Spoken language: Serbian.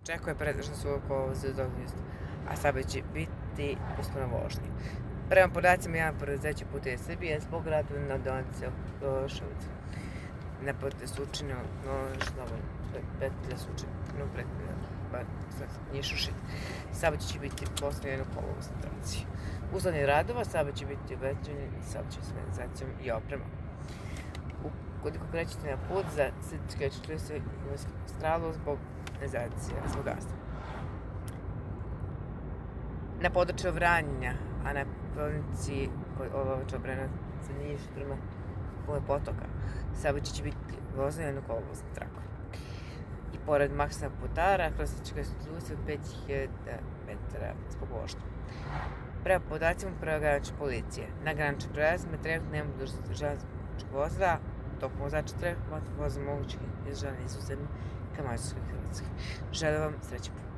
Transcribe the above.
Očekuje pretežno su oko zidovnjost, a sada će biti usmeno vožnje. Prema podacima javnog preduzeća Putevi Srbije, zbog radova na deonici Šubica. Naproti Surčina, petlja Surčina, Niš-Ušid. Saobraćaj će biti postavljen u kolovu stanici. Uslovni radova saobraćaj će biti uvećan saobraćajnom signalizacijom i opremom. Ukoliko krećete na put za Srpske 40 stralu zbog nezacije razvogastva. Na području Vranja, a na provinci Olovača Obrenovac za Niš prema potoka, saobraćaj će biti vožnja jednu kolovoznu traku. I pored Maksima Putara, klasička institucija od 5000 metara zbog vožnje. Prema podacima granične policije, na graničnim prelazima trenutno nema dužnosti železničkog vozila, tokom vozača treba vozila mogućih izdržavanja izuzemnih ka Mađarskoj i Hrvatskoj. Želim vam srećan put.